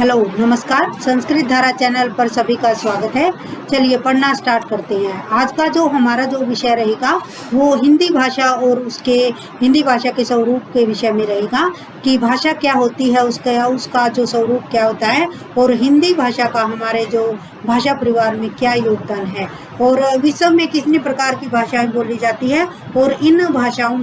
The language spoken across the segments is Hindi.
हेलो नमस्कार। संस्कृत धारा चैनल पर सभी का स्वागत है। चलिए पढ़ना स्टार्ट करते हैं। आज का जो हमारा जो विषय रहेगा वो हिंदी भाषा और उसके हिंदी भाषा के स्वरूप के विषय में रहेगा कि भाषा क्या होती है, उसका जो स्वरूप क्या होता है और हिंदी भाषा का हमारे जो भाषा परिवार में क्या योगदान है और विश्व में कितने प्रकार की भाषाएं बोली जाती है और इन भाषाओं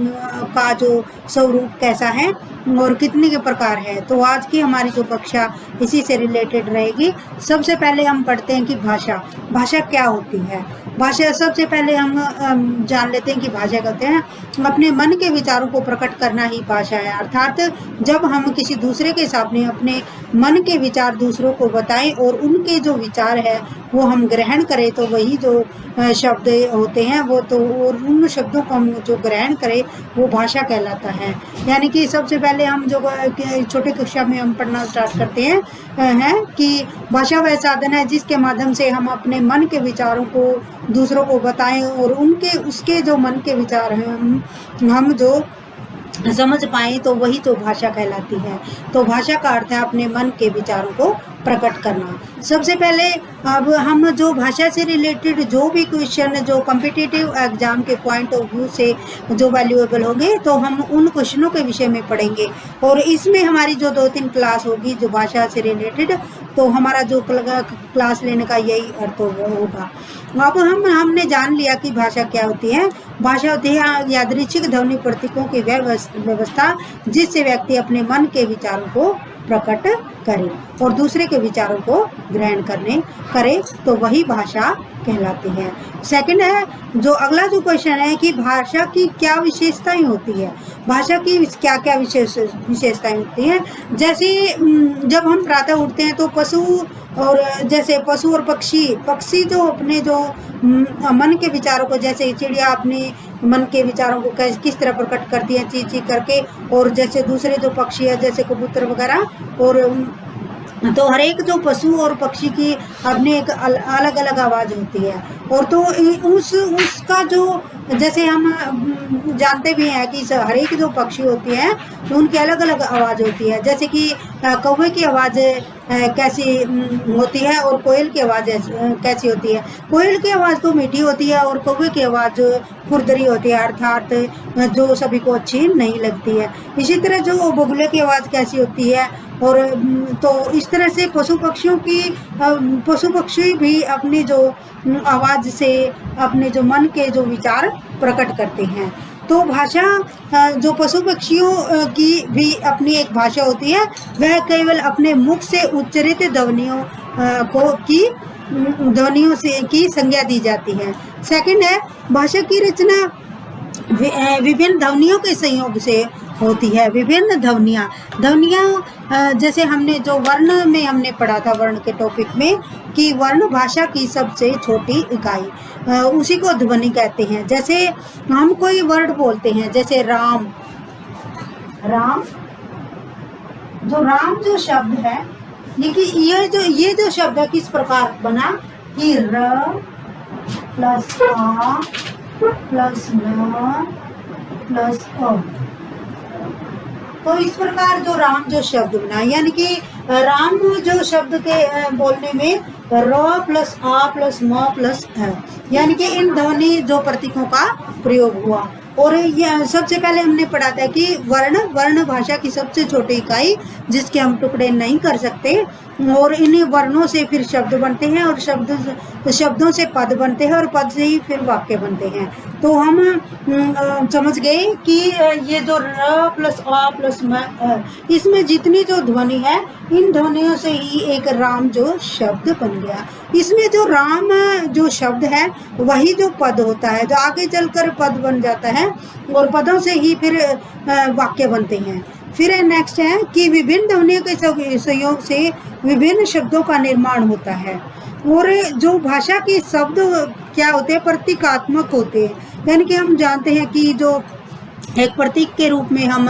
का जो स्वरूप कैसा है और कितने के प्रकार है। तो आज की हमारी जो कक्षा इसी से रिलेटेड रहेगी। सबसे पहले हम पढ़ते हैं कि भाषा क्या होती है। भाषा सबसे पहले हम जान लेते हैं कि भाषा कहते हैं अपने मन के विचारों को प्रकट करना ही भाषा है। अर्थात जब हम किसी दूसरे के सामने अपने मन के विचार दूसरों को बताएं और उनके जो विचार है वो हम ग्रहण करें तो वही जो शब्द होते हैं वो तो और उन शब्दों को हम जो ग्रहण करें वो भाषा कहलाता है। यानी कि सबसे पहले हम जो छोटे कक्षा में हम पढ़ना स्टार्ट करते हैं कि भाषा वह साधन है जिसके माध्यम से हम अपने मन के विचारों को दूसरों को बताएं और उसके जो मन के विचार हैं हम जो समझ पाए तो वही तो भाषा कहलाती है। तो भाषा का अर्थ है अपने मन के विचारों को प्रकट करना। सबसे पहले अब हम जो भाषा से रिलेटेड जो भी क्वेश्चन जो कॉम्पिटिटिव एग्जाम के पॉइंट ऑफ व्यू से जो वैल्यूएबल होंगे तो हम उन क्वेश्चनों के विषय में पढ़ेंगे और इसमें हमारी जो 2-3 क्लास होगी जो भाषा से रिलेटेड, तो हमारा जो क्लास लेने का यही अर्थ होगा। अब हमने जान लिया कि भाषा क्या होती है। भाषा होती है यादृच्छिक ध्वनि प्रतीकों की व्यवस्था जिससे व्यक्ति अपने मन के विचारों को प्रकट करे और दूसरे के विचारों को ग्रहण करे तो वही भाषा कहलाती है। सेकंड है जो अगला जो क्वेश्चन है कि भाषा की क्या विशेषताएं होती है। भाषा की क्या क्या विशेषताएं होती हैं। जैसे जब हम प्रातः उठते हैं तो पशु और पक्षी जो अपने जो मन के विचारों को, जैसे चिड़िया अपने मन के विचारों को किस तरह प्रकट करती है ची ची करके, और जैसे दूसरे जो पक्षी है जैसे कबूतर वगैरह, और तो हर एक जो पशु और पक्षी की अपनी एक अलग अलग आवाज़ होती है। और तो उसका जो जैसे हम जानते भी हैं कि हर एक जो पक्षी होती है तो उनकी अलग अलग आवाज़ होती है। जैसे कि कौवे की आवाज़ कैसी होती है और कोयल की आवाज़ कैसी होती है। कोयल की आवाज़ तो मीठी होती है और कौवे की आवाज़ खुरदरी होती है, अर्थात जो सभी को अच्छी नहीं लगती है। इसी तरह जो बगुले की आवाज़ कैसी होती है। और तो इस तरह से पशु पक्षी भी अपनी जो आवाज़ से अपने जो मन के जो विचार प्रकट करते हैं। तो भाषा जो पशु पक्षियों की भी अपनी एक भाषा होती है। वह केवल अपने मुख से उच्चारित ध्वनियों की संज्ञा दी जाती है। सेकंड है भाषा की रचना विभिन्न ध्वनियों के संयोग से होती है। विभिन्न ध्वनियाँ जैसे हमने जो वर्ण में हमने पढ़ा था, वर्ण के टॉपिक में, कि वर्ण भाषा की सबसे छोटी इकाई उसी को ध्वनि कहते हैं। जैसे हम कोई वर्ड बोलते हैं जैसे राम जो शब्द है, ये जो शब्द है किस प्रकार बना कि र प्लस आ प्लस न प्लस अ। तो इस प्रकार जो राम जो शब्द बना, यानी कि राम जो शब्द के बोलने में र प्लस आ प्लस म प्लस है, यानी कि इन ध्वनि जो प्रतीकों का प्रयोग हुआ। और यह सबसे पहले हमने पढ़ा था कि वर्ण भाषा की सबसे छोटी इकाई जिसके हम टुकड़े नहीं कर सकते, और इन्हीं वर्णों से फिर शब्द बनते हैं और शब्दों से पद बनते हैं और पद से ही फिर वाक्य बनते हैं। तो हम समझ गए कि ये जो र प्लस आ प्लस म, इसमें जितनी जो ध्वनि है इन ध्वनियों से ही एक राम जो शब्द बन गया। इसमें जो राम जो शब्द है वही जो पद होता है जो आगे चलकर पद बन जाता है और पदों से ही फिर वाक्य बनते हैं। फिर नेक्स्ट है कि विभिन्न ध्वनियों के सहयोग से विभिन्न शब्दों का निर्माण होता है। और जो भाषा के शब्द क्या होते हैं, प्रतीकात्मक होते हैं। यानी कि हम जानते हैं कि जो एक प्रतीक के रूप में हम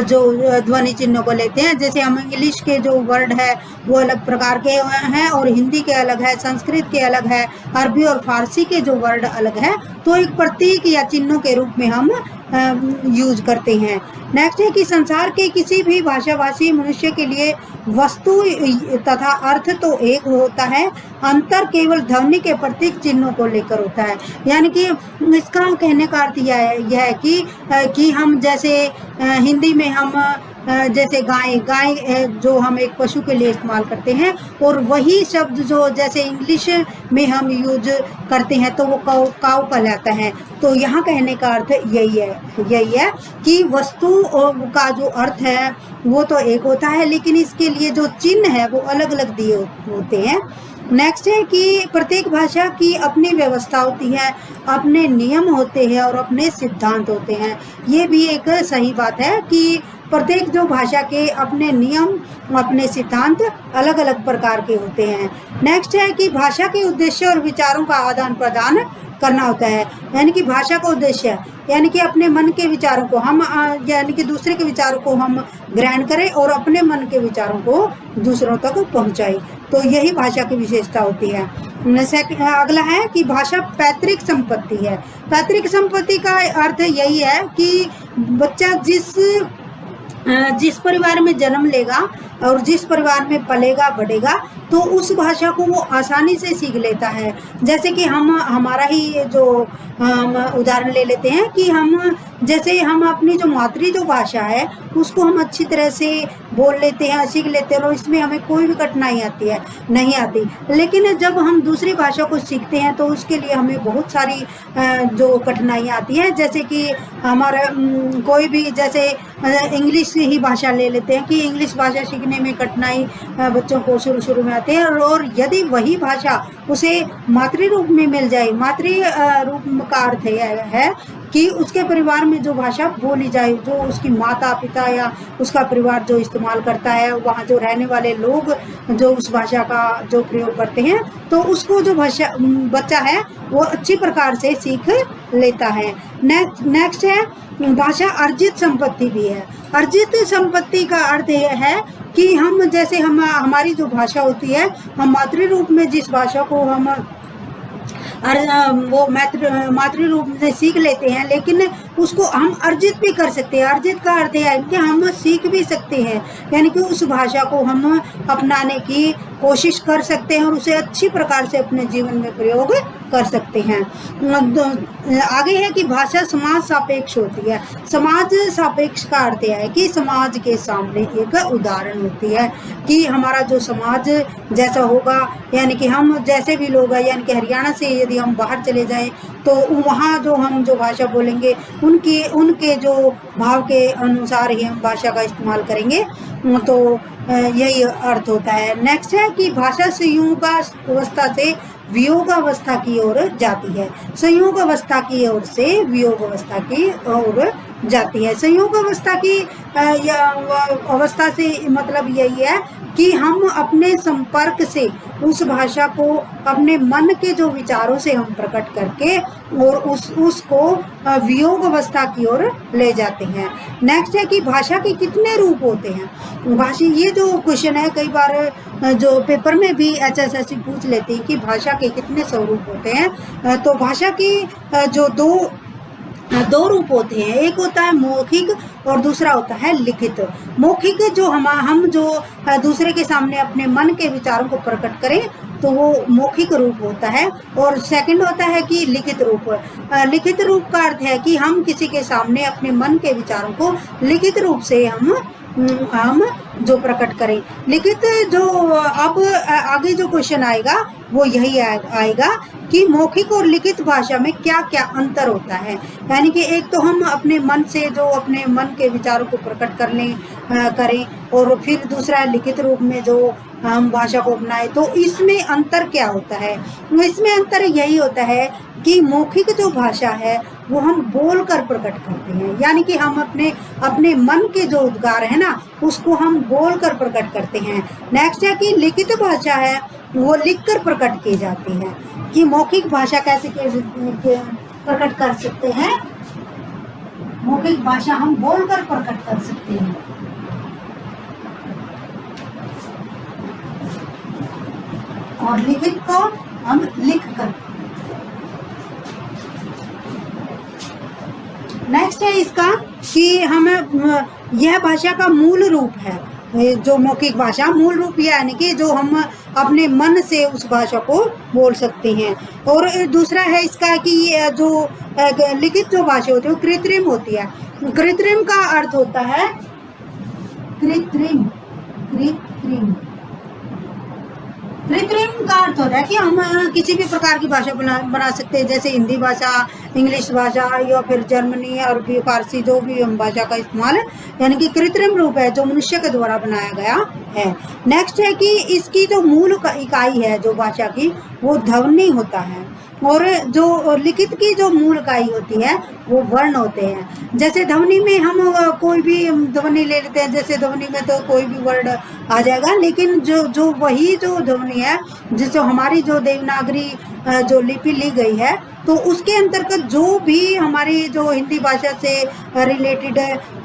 जो ध्वनि चिन्हों को लेते हैं, जैसे हम इंग्लिश के जो वर्ड है वो अलग प्रकार के हैं और हिंदी के अलग है, संस्कृत के अलग है, अरबी और फारसी के जो वर्ड अलग है। तो एक प्रतीक या चिन्हों के रूप में हम यूज करते हैं। नेक्स्ट है कि संसार के किसी भी भाषाभाषी मनुष्य के लिए वस्तु तथा अर्थ तो एक होता है, अंतर केवल ध्वनि के प्रतीक चिन्हों को लेकर होता है। यानी कि इसका कहने का अर्थ यह है कि हम जैसे हिंदी में हम जैसे गाय जो हम एक पशु के लिए इस्तेमाल करते हैं, और वही शब्द जो जैसे इंग्लिश में हम यूज करते हैं तो वो काऊ कहलाता है। तो यहाँ कहने का अर्थ यही है कि वस्तु का जो अर्थ है वो तो एक होता है, लेकिन इसके लिए जो चिन्ह है वो अलग अलग दिए होते हैं। नेक्स्ट है कि प्रत्येक भाषा की अपनी व्यवस्था होती है, अपने नियम होते हैं और अपने सिद्धांत होते हैं। ये भी एक सही बात है कि प्रत्येक जो भाषा के अपने नियम अपने सिद्धांत अलग अलग प्रकार के होते हैं। नेक्स्ट है कि भाषा के उद्देश्य और विचारों का आदान प्रदान करना होता है। यानी कि भाषा का उद्देश्य यानी कि अपने मन के विचारों को हम यानी कि दूसरे के विचारों को हम ग्रहण करें और अपने मन के विचारों को दूसरों तक पहुंचाएं। तो यही भाषा की विशेषता होती है। अगला है कि भाषा पैतृक संपत्ति है। पैतृक संपत्ति का अर्थ यही है कि बच्चा जिस परिवार में जन्म लेगा और जिस परिवार में पलेगा बढ़ेगा तो उस भाषा को वो आसानी से सीख लेता है। जैसे कि हमारा ही जो उदाहरण ले लेते हैं कि जैसे हम अपनी जो मातृ जो भाषा है उसको हम अच्छी तरह से बोल लेते हैं, सीख लेते हैं और इसमें हमें कोई भी कठिनाई नहीं आती। लेकिन जब हम दूसरी भाषा को सीखते हैं तो उसके लिए हमें बहुत सारी जो कठिनाइयाँ आती हैं। जैसे कि हमारा कोई भी जैसे इंग्लिश ही भाषा ले लेते हैं कि इंग्लिश भाषा सीखने में कठिनाई बच्चों को शुरू में आती है, और यदि वही भाषा उसे मातृ रूप में मिल जाए, मातृ रूप का अर्थ है कि उसके परिवार में जो भाषा बोली जाए, जो उसकी माता पिता या उसका परिवार जो इस्तेमाल करता है, वहाँ जो रहने वाले लोग जो उस भाषा का जो प्रयोग करते हैं, तो उसको जो बच्चा है वो अच्छी प्रकार से सीख लेता है। नेक्स्ट है भाषा अर्जित संपत्ति भी है। अर्जित संपत्ति का अर्थ यह है कि हम जैसे हमारी जो भाषा होती है, हम मातृ रूप में जिस भाषा को हम वो मातृ रूप से सीख लेते हैं, लेकिन उसको हम अर्जित भी कर सकते हैं। अर्जित का अर्थ है कि हम सीख भी सकते हैं, यानी कि उस भाषा को हम अपनाने की कोशिश कर सकते हैं और उसे अच्छी प्रकार से अपने जीवन में प्रयोग कर सकते हैं। आगे है कि भाषा समाज सापेक्ष होती है। समाज सापेक्ष का अर्थ है कि समाज के सामने एक उदाहरण होती है कि हमारा जो समाज जैसा होगा, यानी कि हम जैसे भी लोग हैं, यानी कि हरियाणा से यदि हम बाहर चले जाएं तो वहाँ जो हम जो भाषा बोलेंगे उनके जो भाव के अनुसार ही हम भाषा का इस्तेमाल करेंगे। तो यही अर्थ होता है। नेक्स्ट है कि भाषा संयोग अवस्था से वियोग अवस्था की ओर जाती है। संयोग अवस्था की ओर से वियोग अवस्था की ओर जाती है। संयोग अवस्था की अवस्था से मतलब यही है कि हम अपने संपर्क से उस भाषा को अपने मन के जो विचारों से हम प्रकट करके और उसको वियोग अवस्था की ओर ले जाते हैं। नेक्स्ट है कि भाषा के कितने रूप होते हैं। भाषा ये जो क्वेश्चन है कई बार जो पेपर में भी HSSC पूछ लेती है कि भाषा के कितने स्वरूप होते हैं। तो भाषा की जो दो रूप होते हैं, एक होता है मौखिक और दूसरा होता है लिखित। मौखिक जो हम जो दूसरे के सामने अपने मन के विचारों को प्रकट करें तो वो मौखिक रूप होता है, और सेकंड होता है कि लिखित रूप। लिखित रूप का अर्थ है कि हम किसी के सामने अपने मन के विचारों को लिखित रूप से हम जो प्रकट करें। लिखित जो अब आगे जो क्वेश्चन आएगा वो यही आएगा कि मौखिक और लिखित भाषा में क्या क्या अंतर होता है। यानी कि एक तो हम अपने मन से जो अपने मन के विचारों को प्रकट करें, और फिर दूसरा लिखित रूप में जो हम भाषा को अपनाएं। तो इसमें अंतर क्या होता है? इसमें अंतर यही होता है कि मौखिक जो भाषा है वो हम बोल कर प्रकट करते हैं, यानी कि हम अपने मन के जो उद्गार है ना उसको हम बोल कर प्रकट करते हैं। नेक्स्ट है कि लिखित भाषा है वो लिख कर प्रकट की जाती है। कि मौखिक भाषा कैसे प्रकट कर सकते हैं? मौखिक भाषा हम बोल कर प्रकट कर सकते हैं, और लिखित को हम लिख कर। नेक्स्ट नेक्स्ट है इसका कि हमें यह भाषा का मूल रूप है, जो मौखिक भाषा मूल रूप यह यानी कि जो हम अपने मन से उस भाषा को बोल सकते हैं। और दूसरा है इसका कि ये जो लिखित जो भाषा होती है वो कृत्रिम होती है। कृत्रिम का अर्थ होता है कृत्रिम कृत्रिम कृत्रिम का अर्थ होता है कि हम किसी भी प्रकार की भाषा बना सकते हैं, जैसे हिंदी भाषा, इंग्लिश भाषा या फिर जर्मनी, अरबी, फारसी, जो भी हम भाषा का इस्तेमाल यानी कि कृत्रिम रूप है जो मनुष्य के द्वारा बनाया गया है। नेक्स्ट है कि इसकी जो मूल इकाई है जो भाषा की वो ध्वनि होता है, और जो लिखित की जो मूल इकाई होती है वो वर्ण होते हैं। जैसे ध्वनि में हम कोई भी ध्वनि ले लेते हैं, जैसे ध्वनि में तो कोई भी वर्ड आ जाएगा, लेकिन जो वही जो ध्वनि है जिससे हमारी जो देवनागरी जो लिपि ली गई है तो उसके अंतर्गत जो भी हमारी जो हिंदी भाषा से रिलेटेड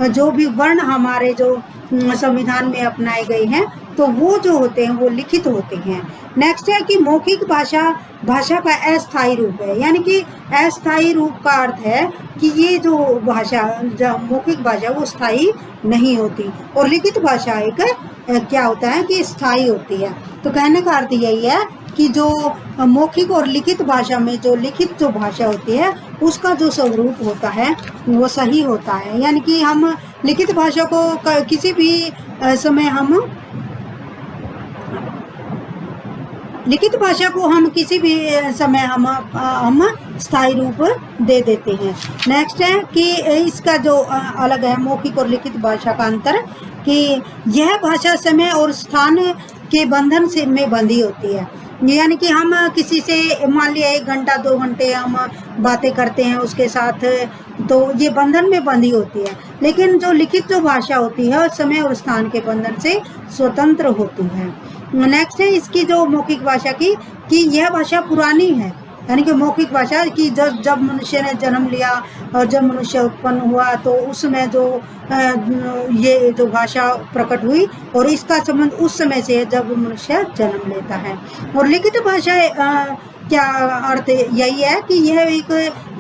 जो भी वर्ण हमारे जो संविधान में अपनाए गए हैं तो वो जो होते हैं वो लिखित होते हैं। नेक्स्ट है कि मौखिक भाषा का अस्थायी रूप है, यानी कि अस्थायी रूप का अर्थ है कि ये जो भाषा मौखिक भाषा वो स्थायी नहीं होती, और लिखित भाषा एक क्या होता है कि स्थायी होती है। तो कहने का अर्थ यही है कि जो मौखिक और लिखित भाषा में जो लिखित जो भाषा होती है उसका जो स्वरूप होता है वो सही होता है, यानी कि हम लिखित भाषा को किसी भी समय लिखित भाषा को हम किसी भी समय हम स्थायी रूप दे देते हैं। नेक्स्ट है कि इसका जो अलग है मौखिक और लिखित भाषा का अंतर कि यह भाषा समय और स्थान के बंधन से में बंधी होती है, यानी कि हम किसी से मान लिया 1 घंटा 2 घंटे हम बातें करते हैं उसके साथ तो ये बंधन में बंधी होती है, लेकिन जो लिखित जो भाषा होती है समय और स्थान के बंधन से स्वतंत्र होती है। नेक्स्ट है इसकी जो मौखिक भाषा की कि यह भाषा पुरानी है, यानी कि मौखिक भाषा की जब मनुष्य ने जन्म लिया और जब मनुष्य उत्पन्न हुआ तो उसमें जो ये जो भाषा प्रकट हुई और इसका संबंध उस समय से है जब मनुष्य जन्म लेता है। और लिखित भाषा क्या अर्थ यही है कि यह एक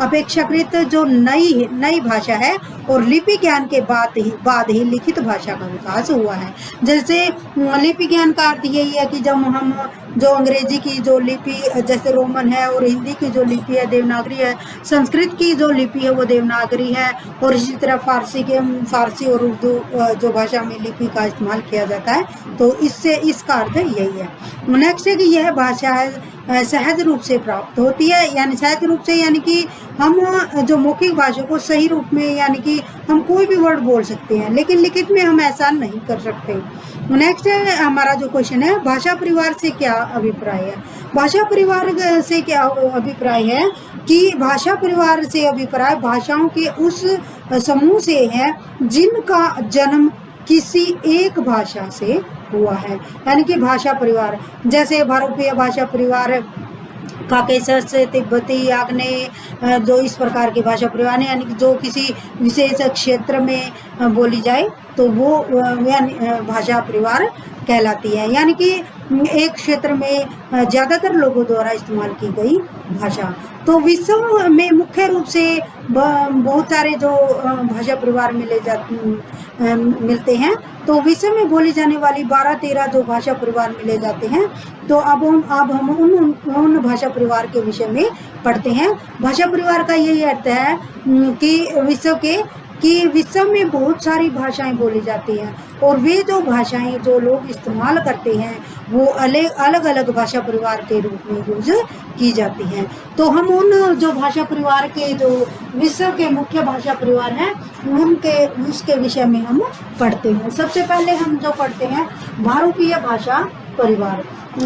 अपेक्षाकृत जो नई भाषा है और लिपि ज्ञान के बाद ही लिखित भाषा का विकास हुआ है। जैसे लिपि ज्ञान का अर्थ यही है कि जब हम जो अंग्रेजी की जो लिपि जैसे रोमन है और हिंदी की जो लिपि है देवनागरी है, संस्कृत की जो लिपि है वो देवनागरी है, और इसी तरह फारसी और उर्दू जो भाषा में लिपि का इस्तेमाल किया जाता है, तो इसका अर्थ यही है। नेक्स्ट है कि यह भाषा है सहज रूप से प्राप्त होती है, यानी सहज रूप से यानी कि हम जो मौखिक भाषा को सही रूप में यानी कि हम कोई भी वर्ड बोल सकते हैं, लेकिन लिखित में हम ऐसा नहीं कर सकते। नेक्स्ट है हमारा जो क्वेश्चन है भाषा परिवार से क्या अभिप्राय है। भाषा परिवार से क्या अभिप्राय है कि भाषा परिवार से अभिप्राय भाषाओं के उस समूह से है जिनका जन्म किसी एक भाषा से हुआ है, यानी कि भाषा परिवार जैसे भारतीय भाषा परिवार काकेशस, तिब्बती, आग्नेय जो इस प्रकार की भाषा परिवार है, यानी कि जो किसी विशेष क्षेत्र में बोली जाए तो वो भाषा परिवार कहलाती है, यानी कि एक क्षेत्र में ज़्यादातर लोगों द्वारा इस्तेमाल की गई भाषा। तो विश्व में मुख्य रूप से बहुत सारे जो भाषा परिवार मिलते हैं, तो विश्व में बोली जाने वाली 12-13 जो भाषा परिवार मिले जाते हैं। तो अब हम उन भाषा परिवार के विषय में पढ़ते हैं। भाषा परिवार का यही अर्थ है कि विश्व में बहुत सारी भाषाएं बोली जाती हैं, और वे जो भाषाएं जो लोग इस्तेमाल करते हैं वो अलग अलग भाषा परिवार के रूप में यूज की जाती हैं। तो हम उन जो भाषा परिवार के जो विश्व के मुख्य भाषा परिवार हैं उसके विषय में हम पढ़ते हैं। सबसे पहले हम जो पढ़ते हैं भारतीय भाषा परिवार।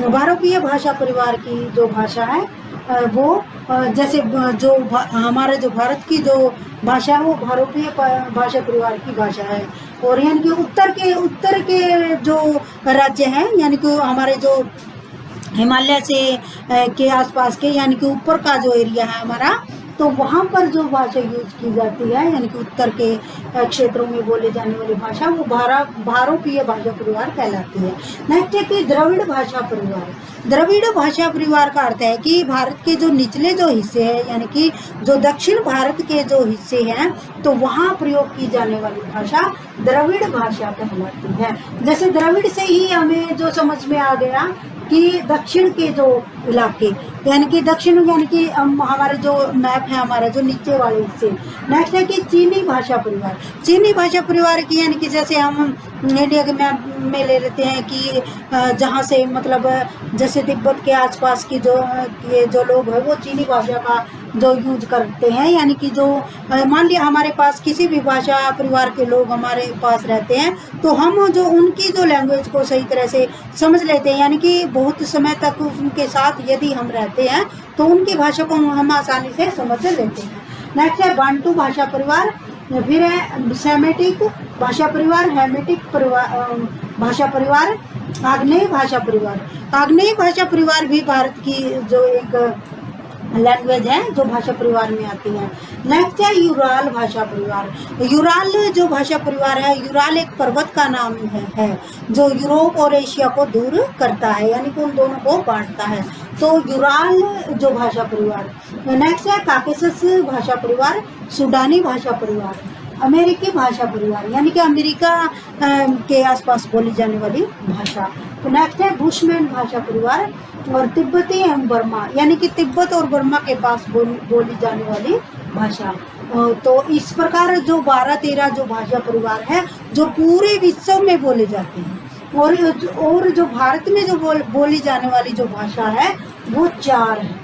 भारतीय भाषा परिवार की जो भाषा है वो जैसे जो हमारे जो भारत की जो भाषा है वो भारतीय भाषा परिवार की भाषा है, और यानी कि उत्तर के जो राज्य हैं यानी कि हमारे जो हिमालय से के आसपास के यानी कि ऊपर का जो एरिया है हमारा तो वहाँ पर जो भाषा यूज की जाती है यानी कि उत्तर के क्षेत्रों में बोले जाने वाली भाषा वो भारोपीय भाषा परिवार कहलाती है। नेक्स्ट है कि द्रविड़ भाषा परिवार। द्रविड़ भाषा परिवार का अर्थ है कि भारत के जो निचले जो हिस्से हैं यानी कि जो दक्षिण भारत के जो हिस्से हैं तो वहाँ प्रयोग की जाने वाली भाषा द्रविड़ भाषा कहलाती है। जैसे द्रविड़ से ही हमें जो समझ में आ गया कि दक्षिण के जो इलाके यानी कि दक्षिण यानी कि हमारे जो मैप है हमारा जो नीचे वाले हिस्से। नेक्स्ट है कि चीनी भाषा परिवार। चीनी भाषा परिवार की यानी कि जैसे हम इंडिया के मैप में ले लेते हैं कि जहाँ से मतलब जैसे तिब्बत के आसपास की जो लोग हैं वो चीनी भाषा का जो यूज करते हैं यानी कि जो मान लिया हमारे पास किसी भी भाषा परिवार के लोग हमारे पास रहते हैं तो हम जो उनकी जो लैंग्वेज को सही तरह से समझ लेते हैं यानी कि बहुत समय तक उनके साथ यदि हम रहते हैं तो उनकी भाषा को हम आसानी से समझ लेते हैं। नेक्स्ट है बांटू भाषा परिवार, फिर है सेमेटिक भाषा परिवार, हेमेटिक भाषा परिवार, आग्नेय भाषा परिवार। आग्नेय भाषा परिवार भी भारत की जो एक लैंग्वेज है जो भाषा परिवार में आती है। नेक्स्ट है यूराल भाषा परिवार। यूराल जो भाषा परिवार है, यूराल एक पर्वत का नाम है जो यूरोप और एशिया को दूर करता है यानी कि उन दोनों को बांटता है, तो यूराल जो भाषा परिवार। नेक्स्ट है काकेशस भाषा परिवार, सूडानी भाषा परिवार, अमेरिकी भाषा परिवार यानी कि अमेरिका के आसपास बोली जाने वाली भाषा। तो नेक्स्ट है बुशमैन भाषा परिवार और तिब्बती एवं बर्मा यानी कि तिब्बत और बर्मा के पास बोली जाने वाली भाषा। तो इस प्रकार जो 12-13 जो भाषा परिवार है जो पूरे विश्व में बोले जाते हैं और जो भारत में जो बोली जाने वाली जो भाषा है वो 4 है।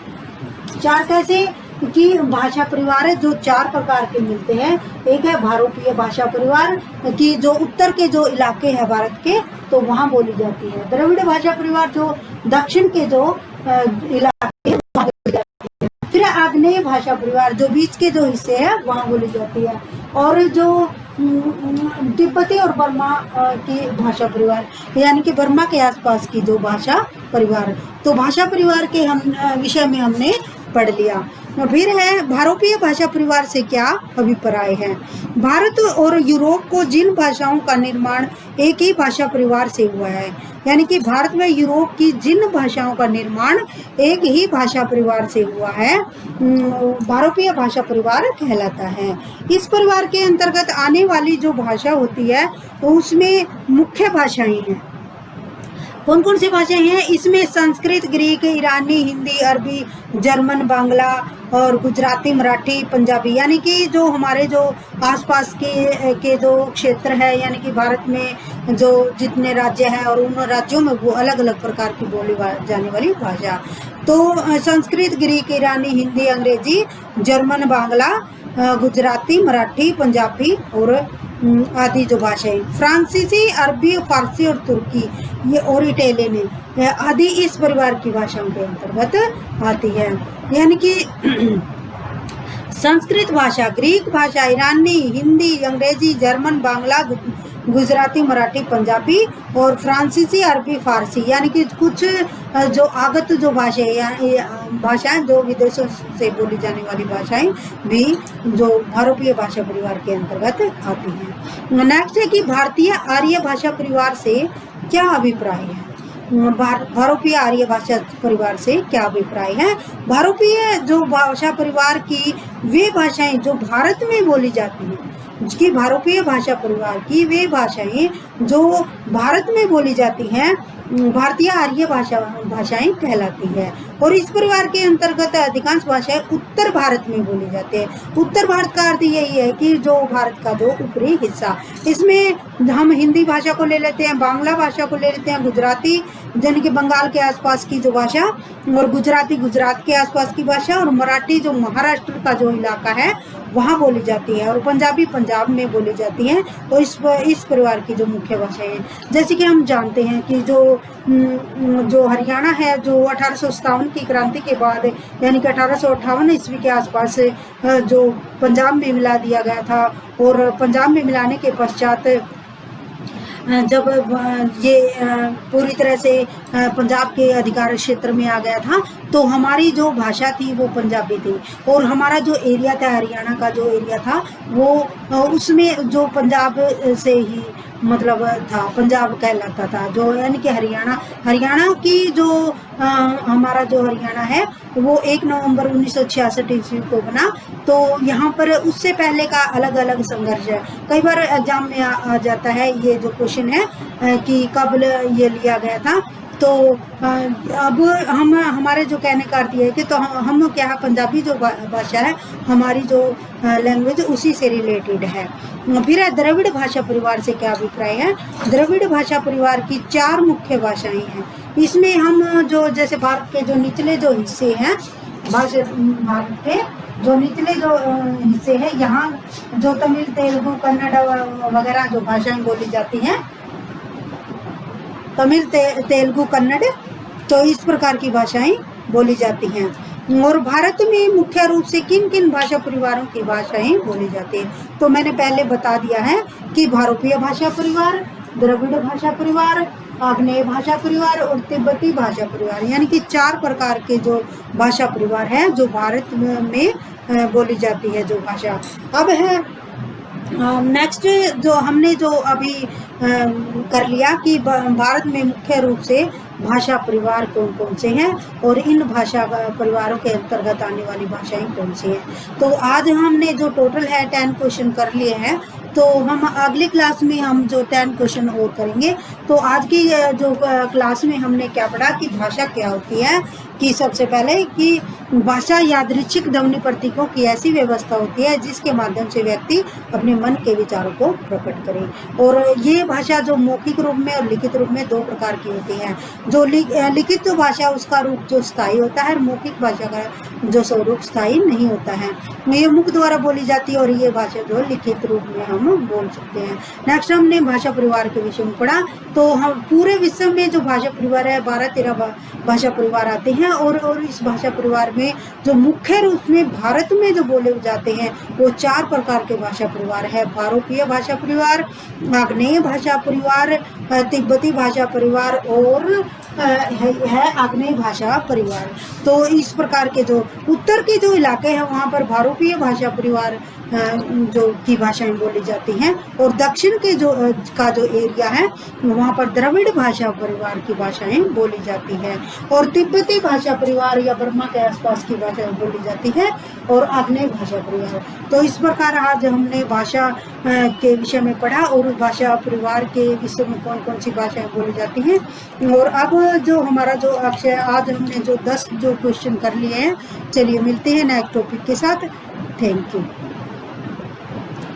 4 कैसे कि भाषा परिवार है जो 4 प्रकार के मिलते हैं। एक है भारोपीय भाषा परिवार कि जो उत्तर के जो इलाके हैं भारत के तो वहाँ बोली जाती है। द्रविड़ भाषा परिवार जो दक्षिण के जो इलाके वहाँ बोली जाती है। फिर आग्नेय भाषा परिवार जो बीच के जो हिस्से हैं वहाँ बोली जाती है। और जो तिब्बती और बर्मा की भाषा परिवार यानी कि बर्मा के आसपास की जो भाषा परिवार। तो भाषा परिवार के विषय में हमने पढ़ लिया। फिर है भारोपीय भाषा परिवार से क्या अभिप्राय है। भारत और यूरोप को जिन भाषाओं का निर्माण एक ही भाषा परिवार से हुआ है यानी कि भारत में यूरोप की जिन भाषाओं का निर्माण एक ही भाषा परिवार से हुआ है भारोपीय भाषा परिवार कहलाता है। इस परिवार के अंतर्गत आने वाली जो भाषा होती है उसमें मुख्य भाषाएं हैं। कौन कौन सी भाषाएं हैं इसमें? संस्कृत, ग्रीक, ईरानी, हिंदी, अरबी, जर्मन, बांग्ला और गुजराती, मराठी, पंजाबी यानी कि जो हमारे जो आसपास के जो क्षेत्र है यानी कि भारत में जो जितने राज्य हैं और उन राज्यों में वो अलग अलग प्रकार की बोली जाने वाली भाषा। तो संस्कृत, ग्रीक, ईरानी, हिंदी, अंग्रेजी, जर्मन, बांग्ला, गुजराती, मराठी, पंजाबी और आदि जो भाषाएं। फ्रांसीसी, अरबी, फारसी और तुर्की ये और इटालियन आदि इस परिवार की भाषाओं के अंतर्गत आती है। यानी कि संस्कृत भाषा, ग्रीक भाषा, ईरानी, हिंदी, अंग्रेजी, जर्मन, बांग्ला, गुजराती, मराठी, पंजाबी और फ्रांसीसी, अरबी, फारसी यानी कि कुछ जो आगत जो भाषाएं जो विदेशों से बोली जाने वाली भाषाएं भी जो भारोपीय भाषा परिवार के अंतर्गत आती हैं। नेक्स्ट है कि भारतीय आर्य भाषा परिवार से क्या अभिप्राय है। भारोपीय आर्य भाषा परिवार से क्या अभिप्राय है। भारोपीय जो भाषा परिवार की वे भाषाएं जो भारत में बोली जाती हैं कि भारोपीय भाषा परिवार की वे भाषाएं जो भारत में बोली जाती हैं भारतीय आर्य भाषाएं कहलाती है। और इस परिवार के अंतर्गत अधिकांश भाषाएं उत्तर भारत में बोली जाती है। उत्तर भारत का अर्थ यही है कि जो भारत का जो ऊपरी हिस्सा, इसमें हम हिंदी भाषा को ले लेते हैं, बांग्ला भाषा को ले लेते हैं, गुजराती यानी कि बंगाल के आसपास की जो भाषा और गुजराती गुजरात के आसपास की भाषा और मराठी जो महाराष्ट्र का जो इलाका है वहाँ बोली जाती है और पंजाबी पंजाब में बोली जाती है। तो इस परिवार की जो मुख्य भाषाएं हैं जैसे कि हम जानते हैं कि जो हरियाणा है जो 1857 की क्रांति के बाद यानी कि 1858 ईस्वी के आसपास जो पंजाब में मिला दिया गया था और पंजाब में मिलाने के पश्चात जब ये पूरी तरह से पंजाब के अधिकार क्षेत्र में आ गया था, तो हमारी जो भाषा थी वो पंजाबी थी, और हमारा जो एरिया था, हरियाणा का जो एरिया था, वो उसमें जो पंजाब से ही मतलब था, पंजाब कहलाता था, जो यानी कि हरियाणा की जो हमारा जो हरियाणा है वो 1 नवंबर 1966 ईस्वी को बना। तो यहाँ पर उससे पहले का अलग अलग संघर्ष है। कई बार एग्जाम में आ जाता है ये जो क्वेश्चन है कि कब ये लिया गया था। तो अब हमारे जो कहने का अर्थ ये है कि तो हम क्या है, पंजाबी जो भाषा है हमारी जो लैंग्वेज उसी से रिलेटेड है। फिर है द्रविड़ भाषा परिवार से क्या अभिप्राय है। द्रविड़ भाषा परिवार की 4 मुख्य भाषाएं हैं। इसमें हम जो जैसे भारत के जो निचले जो हिस्से हैं, भारत के जो निचले जो हिस्से हैं, यहाँ जो तमिल, तेलुगु, कन्नड़ वगैरह जो भाषाएं बोली जाती हैं, तमिल, तेलुगु, कन्नड़, तो इस प्रकार की भाषाएं बोली जाती हैं। और भारत में मुख्य रूप से किन किन भाषा परिवारों की भाषाएं बोली जाती हैं, तो मैंने पहले बता दिया है कि भारतीय भाषा परिवार, द्रविड़ भाषा परिवार, आग्नेय भाषा परिवार और तिब्बती भाषा परिवार, यानी कि 4 प्रकार के जो भाषा परिवार है जो भारत में बोली जाती है जो भाषा। अब है नेक्स्ट जो हमने जो अभी कर लिया कि भारत में मुख्य रूप से भाषा परिवार कौन कौन से हैं और इन भाषा परिवारों के अंतर्गत आने वाली भाषाएं कौन सी हैं। तो आज हमने जो टोटल है 10 क्वेश्चन कर लिए हैं। तो हम अगली क्लास में हम जो 10 क्वेश्चन और करेंगे। तो आज की जो क्लास में हमने क्या पढ़ा कि भाषा क्या होती है, कि सबसे पहले कि भाषा यादृच्छिक ध्वनि प्रतीकों की ऐसी व्यवस्था होती है जिसके माध्यम से व्यक्ति अपने मन के विचारों को प्रकट करे। और ये भाषा जो मौखिक रूप में और लिखित रूप में 2 प्रकार की होती है। जो लिखित भाषा उसका रूप जो स्थायी होता है, मूखिक भाषा का जो स्वरूप स्थायी नहीं होता है। ये मुख द्वारा बोली जाती है और ये भाषा जो लिखित रूप में हम बोल सकते हैं। नेक्स्ट हमने भाषा परिवार के विषय में पढ़ा। तो हम पूरे विश्व में जो भाषा परिवार है 12-13 भाषा परिवार आते हैं और इस भाषा परिवार में जो मुख्य रूप में भारत में जो बोले जाते हैं वो 4 प्रकार के भाषा परिवार है। भारतीय भाषा परिवार, आग्नेय भाषा परिवार, तिब्बती भाषा परिवार और है आग्नेय भाषा परिवार। तो इस प्रकार के जो उत्तर के जो इलाके हैं वहाँ पर भारतीय भाषा परिवार जो की भाषाएं बोली जाती हैं, और दक्षिण के जो का जो एरिया है वहाँ पर द्रविड़ भाषा परिवार की भाषाएं बोली जाती है, और तिब्बती भाषा परिवार या बर्मा के आसपास की भाषाएं बोली जाती है, और आग्नेय भाषा परिवार। तो इस प्रकार आज हमने भाषा के विषय में पढ़ा और भाषा परिवार के विषय में कौन कौन सी भाषाएं बोली जाती हैं। और अब जो हमारा जो अक्षय आज हमने जो 10 जो क्वेश्चन कर लिए हैं, चलिए मिलते हैं नेक्स्ट टॉपिक के साथ। Thank you.